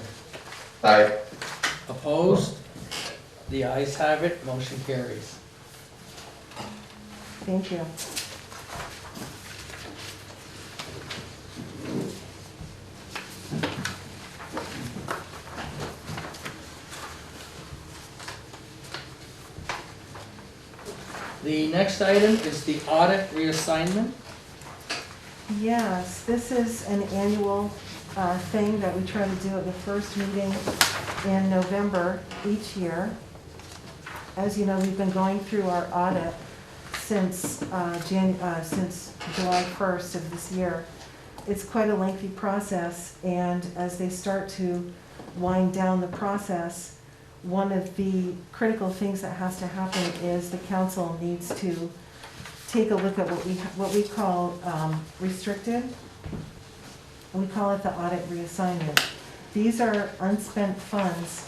Aye. Opposed? The ayes have it. Motion carries. Thank you. The next item is the audit reassignment. Yes, this is an annual thing that we try to do at the first meeting in November each year. As you know, we've been going through our audit since July 1st of this year. It's quite a lengthy process, and as they start to wind down the process, one of the critical things that has to happen is the council needs to take a look at what we call restricted. We call it the audit reassignment. These are unspent funds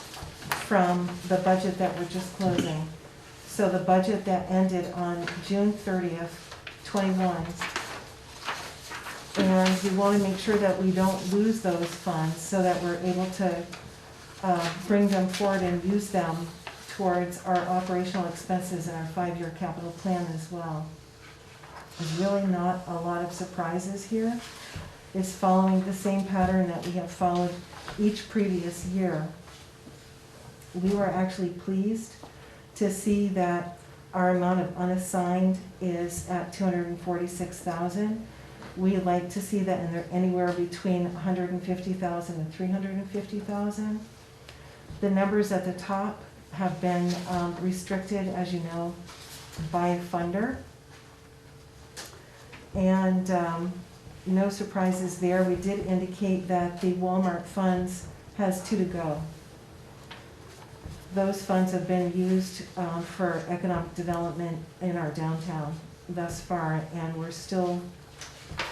from the budget that we're just closing. So the budget that ended on June 30th, 21. And we want to make sure that we don't lose those funds so that we're able to bring them forward and use them towards our operational expenses and our 5-year capital plan as well. There's really not a lot of surprises here. It's following the same pattern that we have followed each previous year. We were actually pleased to see that our amount of unassigned is at $246,000. We like to see that in there anywhere between $150,000 and $350,000. The numbers at the top have been restricted, as you know, by a funder. And no surprises there. We did indicate that the Walmart funds has 2 to go. Those funds have been used for economic development in our downtown thus far, and we're still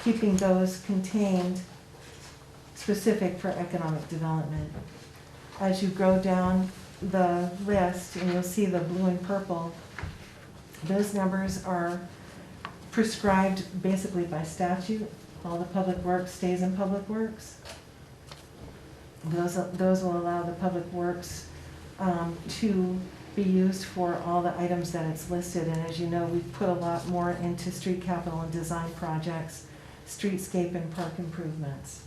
keeping those contained, specific for economic development. As you go down the list, and you'll see the blue and purple, those numbers are prescribed basically by statute. All the public works stays in public works. Those will allow the public works to be used for all the items that it's listed. And as you know, we've put a lot more into street capital and design projects, streetscape and park improvements.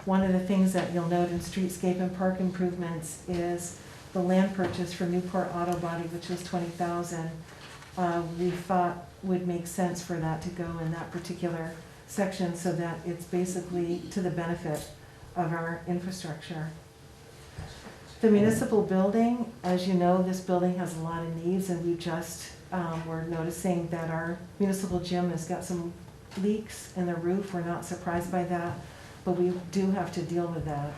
One of the things that you'll note in streetscape and park improvements is the land purchase for Newport Auto Body, which was 20,000, we thought would make sense for that to go in that particular section so that it's basically to the benefit of our infrastructure. The municipal building, as you know, this building has a lot of needs, and we just were noticing that our municipal gym has got some leaks in the roof. We're not surprised by that, but we do have to deal with that.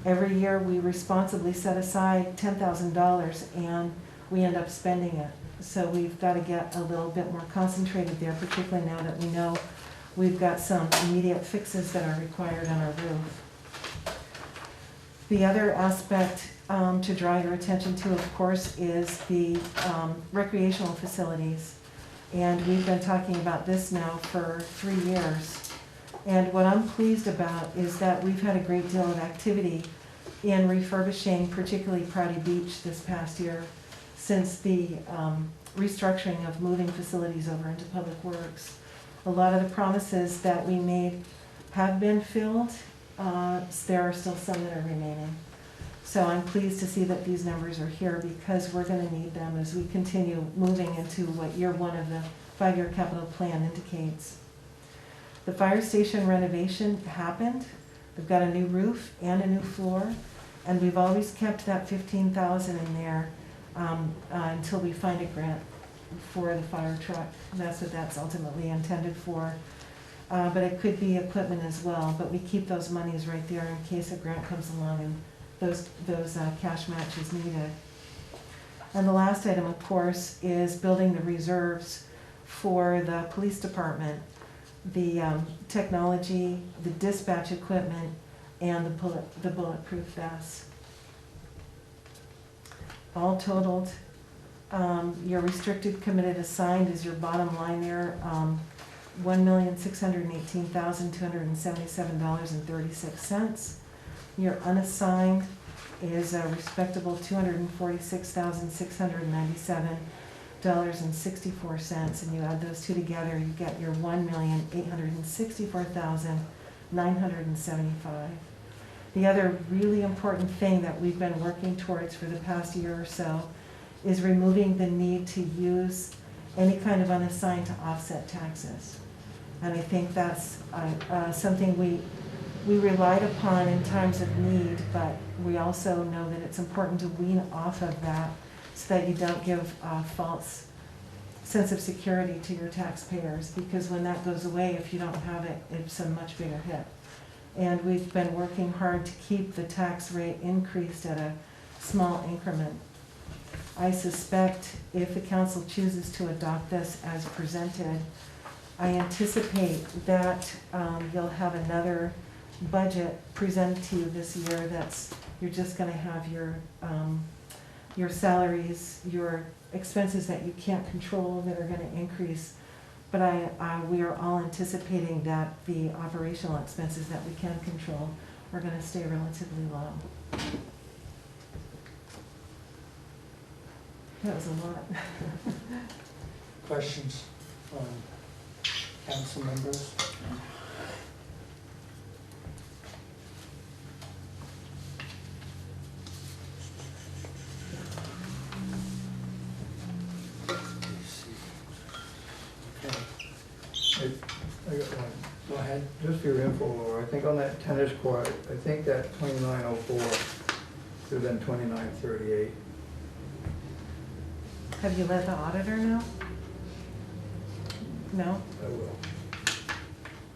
Every year, we responsibly set aside $10,000, and we end up spending it. So we've got to get a little bit more concentrated there, particularly now that we know we've got some immediate fixes that are required on our roof. The other aspect to draw your attention to, of course, is the recreational facilities. And we've been talking about this now for 3 years. And what I'm pleased about is that we've had a great deal of activity in refurbishing, particularly Prouty Beach this past year, since the restructuring of moving facilities over into Public Works. A lot of the promises that we made have been filled. There are still some that are remaining. So I'm pleased to see that these numbers are here because we're going to need them as we continue moving into what year one of the 5-year capital plan indicates. The fire station renovation happened. We've got a new roof and a new floor, and we've always kept that $15,000 in there until we find a grant for the fire truck. That's what that's ultimately intended for. But it could be equipment as well, but we keep those monies right there in case a grant comes along and those cash matches needed. And the last item, of course, is building the reserves for the police department, the technology, the dispatch equipment, and the bulletproof vests. All totaled, your restricted, committed, assigned is your bottom line there, $1,618,277.36. Your unassigned is a respectable $246,697.64, and you add those two together, you get your $1,864,975. The other really important thing that we've been working towards for the past year or so is removing the need to use any kind of unassigned to offset taxes. And I think that's something we relied upon in times of need, but we also know that it's important to wean off of that so that you don't give a false sense of security to your taxpayers, because when that goes away, if you don't have it, it's a much bigger hit. And we've been working hard to keep the tax rate increased at a small increment. I suspect if the council chooses to adopt this as presented, I anticipate that you'll have another budget presented to you this year you're just going to have your salaries, your expenses that you can't control that are going to increase. But we are all anticipating that the operational expenses that we can control are going to stay relatively low. That was a lot. Questions from council members? I got one. Go ahead. Just for your info, Laura, I think on that tennis court, I think that 2904 should have been 2938. Have you let the auditor know? No? I will.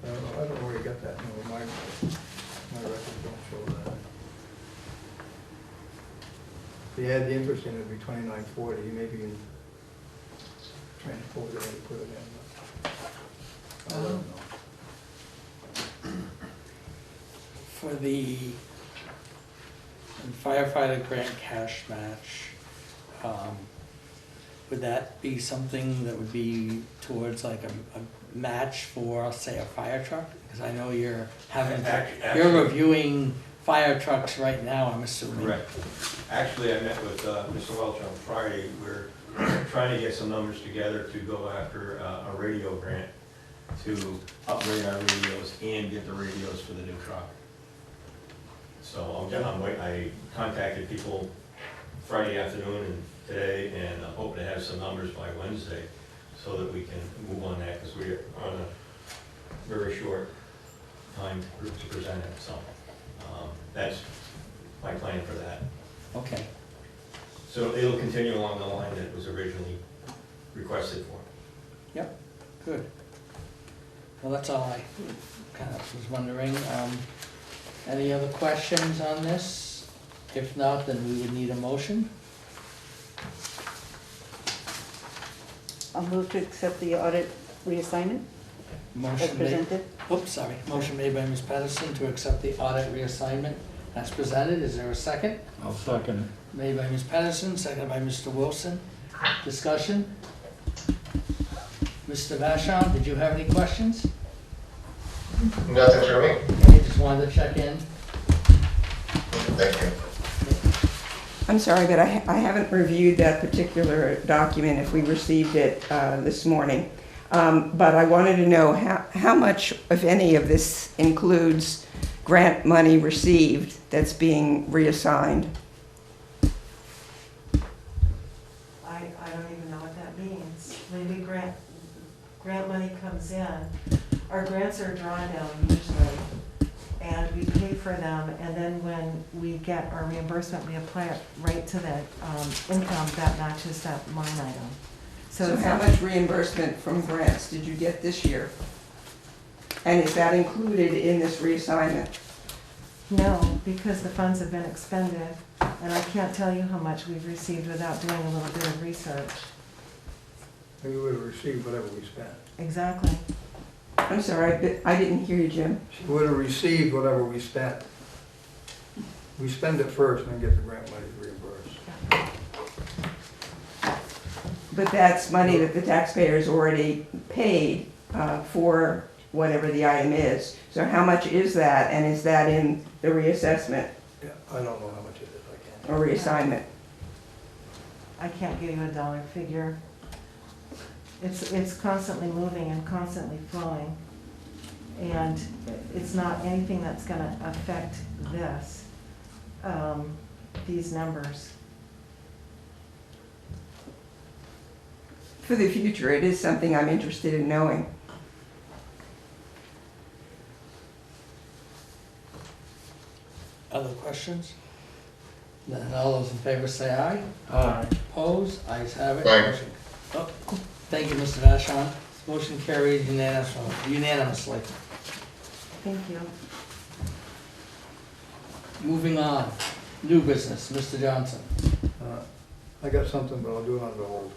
I don't know where you got that number. My records don't show that. If you had the interest in it, it'd be 2940. You maybe can transpose it and put it in. I don't know. For the firefighter grant cash match, would that be something that would be towards like a match for, say, a fire truck? Because I know you're you're reviewing fire trucks right now, I'm assuming. Correct. Actually, I met with Mr. Welch on Friday. We're trying to get some numbers together to go after a radio grant to upgrade our radios and get the radios for the new truck. So I contacted people Friday afternoon and today, and I'm hoping to have some numbers by Wednesday so that we can move on that, because we're on a very short time to present it, so that's my plan for that. Okay, So it'll continue along the line that it was originally requested for. good. Well, that's all I kind of was wondering. Any other questions on this? If not, then we would need a motion. I'll move to accept the audit reassignment as Motion made, presented. oops, sorry. Motion made by Ms. Patterson to accept the audit reassignment as presented. Is there a second? I'll second it. Made by Ms. Patterson, seconded by Mr. Wilson. Discussion? Mr. Vashon, did you have any questions? Nothing for me. Okay, just wanted to check in. Thank you. I'm sorry, but I haven't reviewed that particular document if we received it this morning. But I wanted to know how much, if any, of this includes grant money received that's being reassigned. I don't even know what that means. When we grant money comes in, our grants are drawn down usually, and we pay for them, and then when we get our reimbursement, we apply it right to the income that matches that line item. So it's how not- much reimbursement from grants did you get this year? And is that included in this reassignment? No, because the funds have been expended, and I can't tell you how much we've received without doing a little bit of research. We would have received whatever we spent. Exactly. I'm sorry, but I didn't hear you, Jim. She would have received whatever we spent. We spend it first and then get the grant money reimbursed. But that's money that the taxpayers already paid for whatever the item is. So how much is that, and is that in the reassessment Yeah, I don't know how much it is, I can't. or reassignment? I can't give you a dollar figure. It's constantly moving and constantly flowing. And it's not anything that's gonna affect this, these numbers. For the future, it is something I'm interested in knowing. Other questions? Then all those in favor say aye. Aye. Opposed? Ayes have it. Aye. Motion- Oh, thank you, Mr. Vashon. Motion carried unanimously. Thank you. Moving on. New business, Mr. Johnson. I got something, but I'll do it on the hold.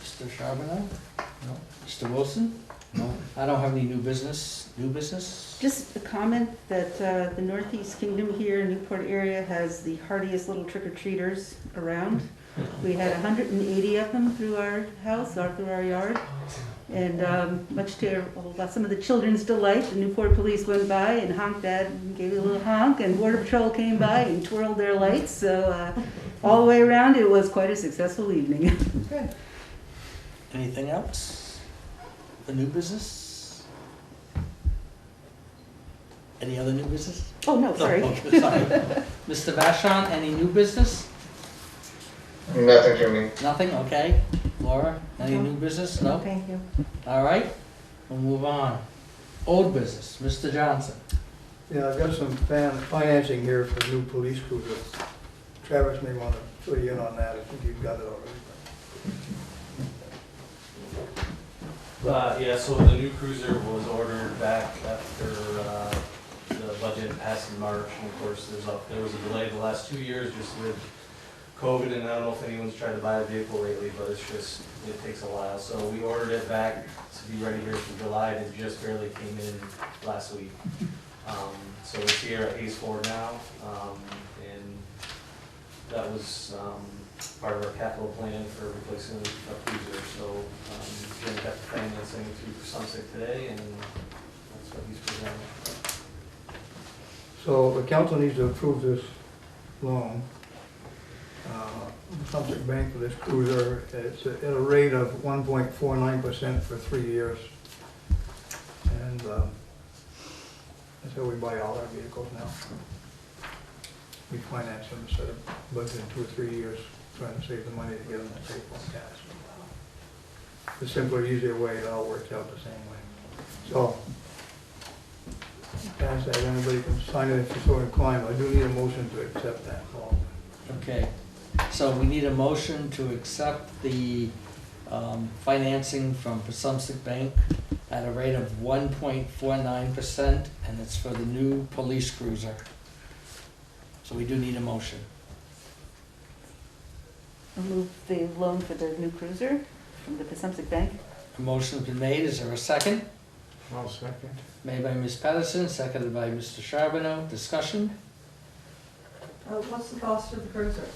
Mr. Charbonneau? No. Mr. Wilson? No. I don't have any new business. New business? Just a comment that the Northeast Kingdom here, Newport area, has the hardiest little trick-or-treaters around. We had 180 of them through our house, or through our yard. And much to some of the children's delight, the Newport police went by and honked at, and gave you a little honk, and Border Patrol came by and twirled their lights. So all the way around, it was quite a successful evening. Good. Anything else? The new business? Any other new business? Oh, no, sorry. Oh, okay, sorry. Mr. Vashon, any new business? Nothing for me. Nothing? Okay. Laura, any No. new business? No? Thank you. All right. We'll move on. Old business, Mr. Johnson. Yeah, I've got some financing here for new police cruiser. Travis may want to fill you in on that, I think you've got it already. Yeah, so the new cruiser was ordered back after the budget passed in March, and of course, there was a delay the last 2 years just with COVID, and I don't know if anyone's tried to buy a vehicle lately, but it takes a while. So we ordered it back to be ready here for July, and it just barely came in last week. So it's here at Hayes Ford now, and that was part of our capital plan for replacing a cruiser. So Jim got the financing through Sunset today, and that's what he's presenting. So the council needs to approve this loan. Sunset Bank for this cruiser, it's at a rate of 1.49% for 3 years. And that's how we buy all our vehicles now. refinance them instead of budgeting 2 or 3 years trying to save the money to get them to pay for cash. The simpler, easier way, it all works out the same way. So, pass that, anybody can sign it if you're so inclined, I do need a motion to accept that, Paul. Okay, so we need a motion to accept the financing from Pasumsic Bank at a rate of 1.49%, and it's for the new police cruiser. So we do need a motion. I'll move the loan for the new cruiser from the Pasumsic Bank. A motion's been made, is there a second? I'll second. Made by Ms. Pedersen, seconded by Mr. Charbonneau. Discussion? What's the cost of the cruiser?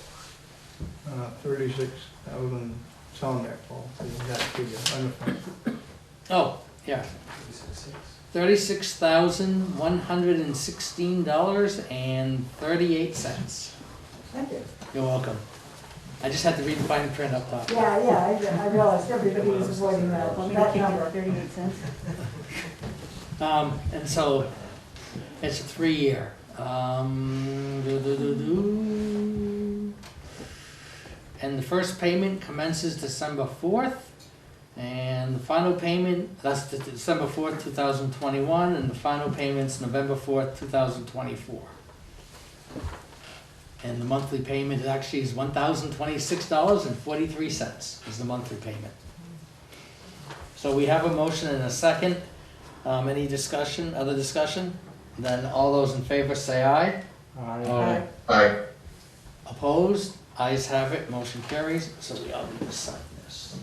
36,000, it's on there, Paul, that figure, on the front. Oh, yeah. $36,116.38. Thank you. You're welcome. I just had to read the fine print up top. Yeah, I realized everybody was avoiding that number. 38 cents. And so it's a 3-year. And the first payment commences December 4th. And the final payment, that's December 4th, 2021, and the final payment's November 4th, 2024. And the monthly payment actually is $1,026.43 is the monthly payment. So we have a motion and a second. Any discussion, other discussion? Then all those in favor say aye. Aye. Aye. Opposed? Ayes have it, motion carries. So we all need to sign this.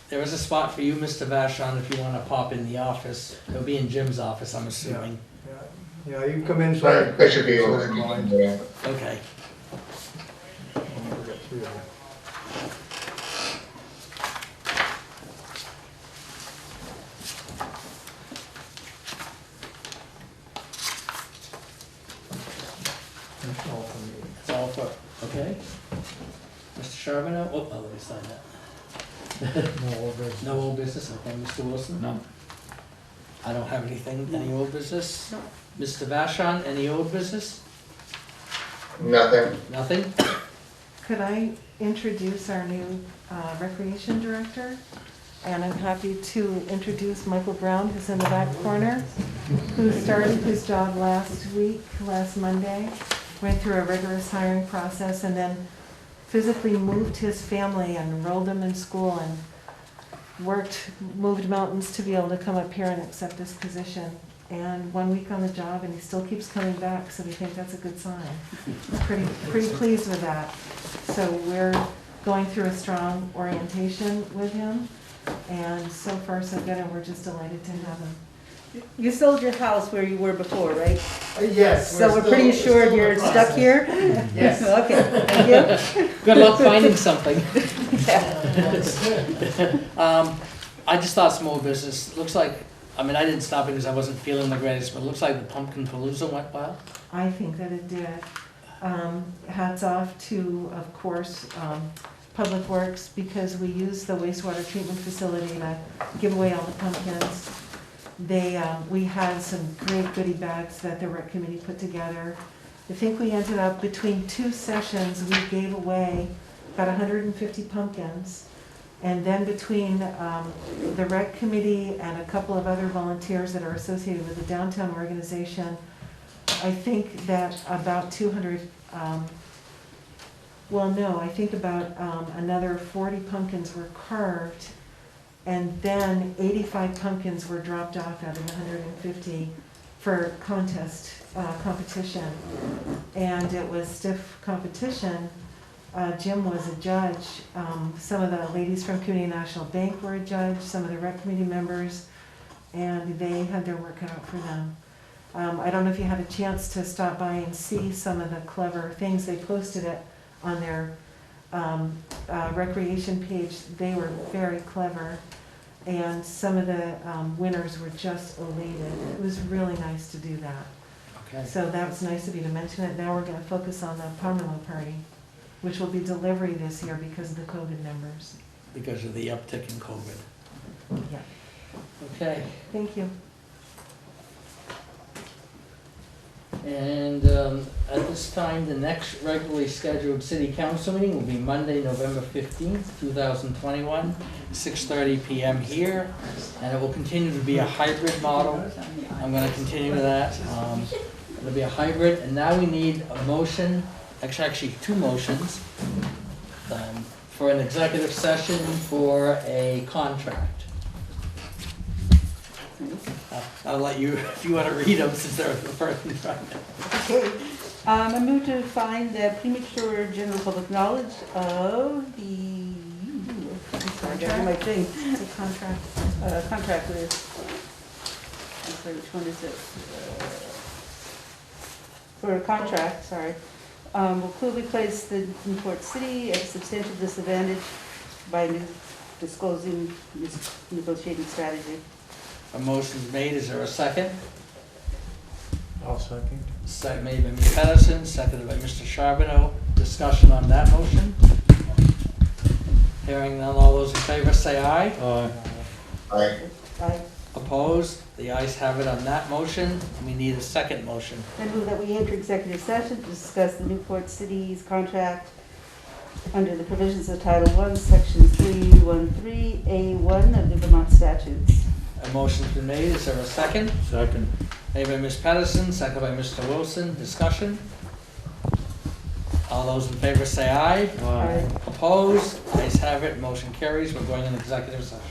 There is a spot for you, Mr. Vashon, if you want to pop in the office. It'll be in Jim's office, I'm assuming. Yeah, you can come inside. I should be able to. Yeah. Okay. That's all for me. That's all for, okay. Mr. Charbonneau, oh, let me sign that. No old business. No old business, okay, Mr. Wilson? No. I don't have anything, any old business? No. Mr. Vashon, any old business? Nothing. Nothing? Could I introduce our new recreation director? And I'm happy to introduce Michael Brown, who's in the back corner, who started his job last Monday, went through a rigorous hiring process, and then physically moved his family and enrolled them in school and moved mountains to be able to come up here and accept this position. And 1 week on the job, and he still keeps coming back, so we think that's a good sign. Pretty pleased with that. So we're going through a strong orientation with him, and so far so good, and we're just delighted to have him. You sold your house where you were before, right? Yes. So we're pretty sure you're stuck here? Yes. Okay, thank you. Good luck finding something. Yeah. I just thought small business, looks like, I mean, I didn't stop it because I wasn't feeling the greatest, but it looks like the Pumpkin Palooza went well. I think that it did. Hats off to, of course, Public Works, because we use the wastewater treatment facility to give away all the pumpkins. We had some great goodie bags that the rec committee put together. I think we ended up, between 2 sessions, we gave away about 150 pumpkins. And then between the rec committee and a couple of other volunteers that are associated with the downtown organization, I think that about 200, I think about another 40 pumpkins were carved, and then 85 pumpkins were dropped off out of the 150 for competition. And it was stiff competition. Jim was a judge. Some of the ladies from Community National Bank were a judge, some of the rec committee members, and they had their work cut out for them. I don't know if you had a chance to stop by and see some of the clever things. They posted it on their recreation page. They were very clever, and some of the winners were just elated. It was really nice to do that. Okay. So that was nice of you to mention it. Now we're going to focus on the Pomelo party, which will be delivery this year because of the COVID numbers. Because of the uptick in COVID. Yeah. Okay, Thank you. and at this time, the next regularly scheduled city council meeting will be Monday, November 15th, 2021, 6:30 PM here, and it will continue to be a hybrid model. I'm going to continue that. It'll be a hybrid, and now we need a motion, actually two motions, for an executive session for a contract. I'll let you, if you want to read them, since they're the first in front. Okay, I move to find that premature general public knowledge of the, I'm sorry, I got my thing, It's a contract. contract with, I'm sorry, which one is it? For a contract, sorry, will clearly place the Newport City at a substantial disadvantage by disclosing this negotiating strategy. A motion's made, is there a second? I'll second. Second made by Ms. Patterson, seconded by Mr. Charbonneau. Discussion on that motion? Hearing none, all those in favor say aye. Aye. I Opposed? The ayes have it on that motion. We need a second motion. move that we enter executive session to discuss the Newport City's contract under the provisions of Title I, Section 313A1 of the Vermont statutes. A motion's been made, is there a second? Second. Made by Ms. Patterson, seconded by Mr. Wilson. Discussion? All those in favor say aye. Aye. Opposed? Ayes have it, motion carries. We're going in executive session.